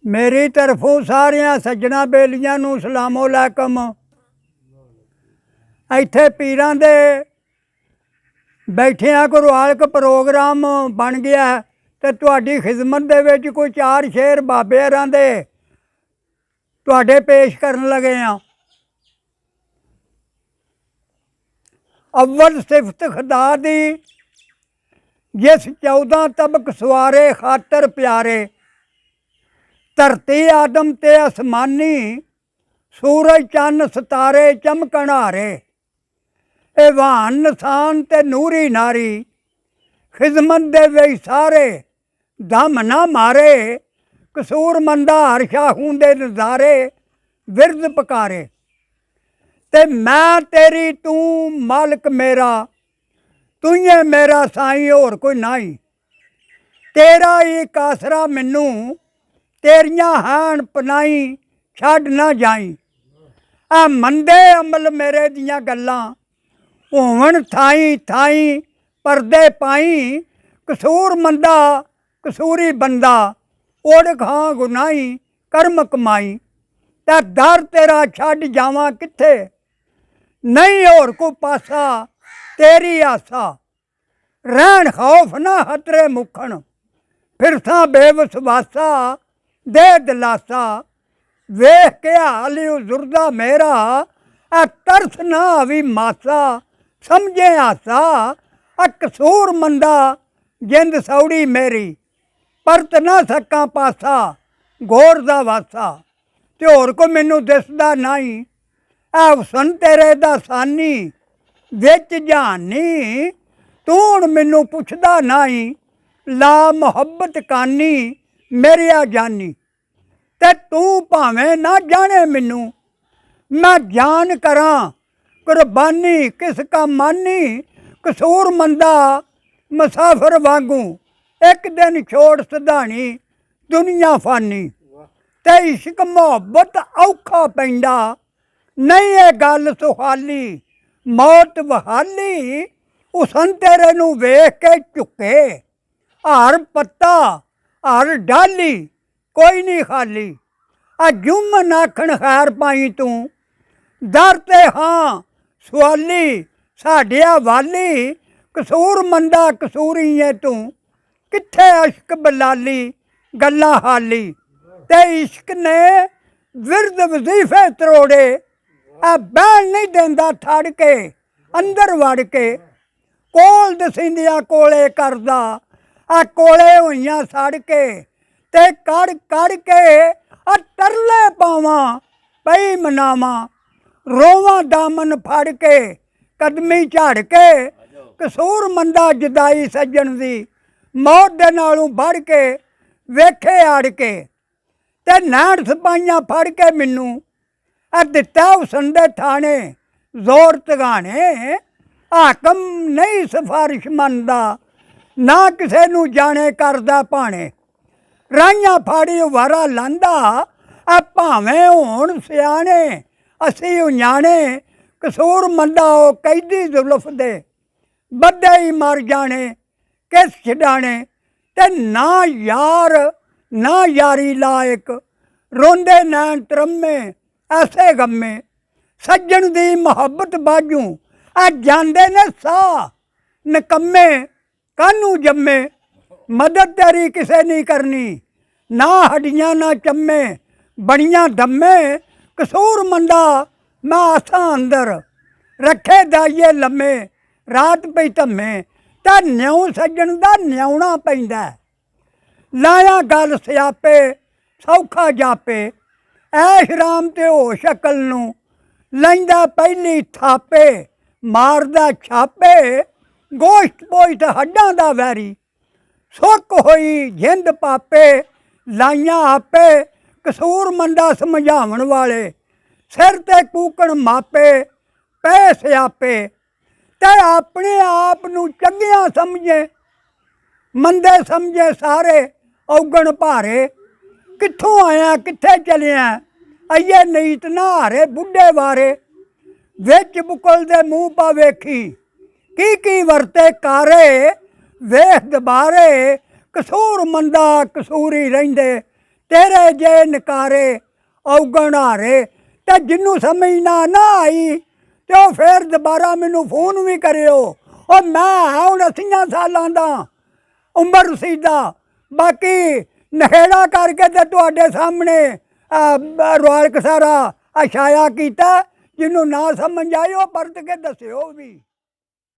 मेरी तरफों सारिया सज्जना बेलियां नूं सलामो अलैकुम। इत्थे पीरां दे बैठिया गुरवालक प्रोग्राम बन गया ते तुहाडी खिदमत दे विच कोई 4 शेर बाबे हरां दे तुहाडे पेश करन लगे हाँ। अव्वल सिफत खुदा दी जिस 14 तबक सवारे खातर प्यारे, धरती आदम ते आसमानी सूरज चन्न सितारे चमकण हारे। एवान नसान ते नूरी नारी खिदमत दे वे सारे, दम ना मारे कसूर मंदा हर शाहूं दे नज़ारे विरद पकारे। ते मैं तेरी तू मालिक मेरा, तू ही मेरा साईं होर कोई नाई। तेरा ही कासरा मैनू तेरियां हैन पनाई, छड्ड ना जाई। आ मंदे अमल मेरे दियां गल्लां होवन थाई थाई परदे पाई। कसूर मंदा कसूरी बंदा ओढ़ खां गुनाही कर्म कमाई। ते दर तेरा छड्ड जावां कित्थे, नहीं होर को पासा तेरी आसा। रहन खौफ ना खतरे मुखन, फिरसा बेवसवासा दे दिलासा। वेख के हाल जुरदा मेरा, आ तरस ना आवी मासा समझे हासा। आ कसूर मंदा जिंद सौड़ी मेरी, परत ना सका पासा घोर दा वासा। ते होर को मैनू दिसदा नहीं, आ हुसन तेरे दा सानी विच जहानी। तू हुण मैनू पुछदा नहीं, ला मुहब्बत कानी मेरिया जानी। ते तू भावें ना जाने मैनू, मैं जान करां कुर्बानी किस का मानी। कसूर मंदा मुसाफिर वांगू एक दिन छोड़ सधानी दुनिया फानी। ते इश्क मुहब्बत औखा पैंदा, नहीं ये गल सुहाली मौत बहाली। हुसन तेरे नू वेख के झुके, हर पत्ता हर डाली कोई नहीं खाली। आ जुम्मन आखण खैर पाई तू, दर ते हाँ सवाली साडिया वाली। कसूर मंदा कसूरी है तू, कित्थे अश्क बलाली गल्ला हाली। ते इश्क ने विरद वजीफे तरोड़े, आ बहन नहीं देंदा थड़ के अंदर वड़ के। कोल दसिंदिया कोले करदा, आ कोले होइयां सड़ के। ते कड़ कड़ के आ तरले पावां पई मनावां, रोवां दामन फड़ के कदमी झाड़ के। कसूर मंदा जुदाई सज्जन दी, मौत दे नालों बढ़ के वेखे आड़ के। ते नैण सपाइयां फड़ के मैनू आ दिता हुसन दे ठाणे जोर तगाने। हाकम नहीं सिफारिश मनदा, ना किसे नू जाने करदा भाणे। राहियां फाड़ी वारा लांदा, आ भावें होण सियाणे असी उन्याणे। कसूर मंदा ओ कैदी जुल्फ दे, बद्दे ही मर जाने किस छडाने। ते ना यार ना यारी लायक, रोंदे नैन त्रम्मे ऐसे गम्मे। सज्जन दी मुहब्बत बाजू आ जांदे ने साह, निकम्मे कानू जम्मे। मदद तेरी किसे नहीं करनी, ना हड्डियां ना चम्मे बड़ियां दम्मे। कसूर मंदा मैं आसा अंदर, रखे दाइए लम्मे रात पई धम्मे। ते न्यू सज्जन दा न्याउणा पैंदा, लाया गल स्यापे सौखा जापे। ऐश राम ते होश अकल नू लैंदा पहली थापे, मारदा छापे गोश्त पोश्त हड्डां दा वैरी। सुक होई जिंद पापे लाइयां आपे। कसूर मंदा समझावन वाले, सिर ते कूकण मापे पै स्यापे। ते अपने आप नू चंगियां समझे, मंदे समझे सारे औगण भारे। कित्थों आया कित्थे चलिया, अइये नीत ना हारे बुढ़े बारे। विच बुकल दे मूँह पा वेखी, की वरते कारे वेख दबारे। कसूर मंदा कसूरी रहिंदे ਤੇਰੇ ਜੇ ਨਕਾਰੇ ਔਗਣ ਹਾਰੇ। ਤੇ ਜਿਹਨੂੰ ਸਮਝ ਨਾ ਆਈ ਤੇ ਉਹ ਫੇਰ ਦੁਬਾਰਾ ਮੈਨੂੰ ਫੋਨ ਵੀ ਕਰਿਓ। ਉਹ ਮੈਂ ਹੁਣ 80 ਸਾਲਾਂ ਦਾ ਉਮਰ ਰਸੀਦਾ, ਬਾਕੀ ਨਖੇੜਾ ਕਰਕੇ ਤੇ ਤੁਹਾਡੇ ਸਾਹਮਣੇ ਰੁਆਲਕ ਸਾਰਾ ਅਛਾਇਆ ਕੀਤਾ। ਜਿਹਨੂੰ ਨਾ ਸਮਝ ਆਈ ਉਹ ਪਰਤ ਕੇ ਦੱਸਿਓ ਵੀ।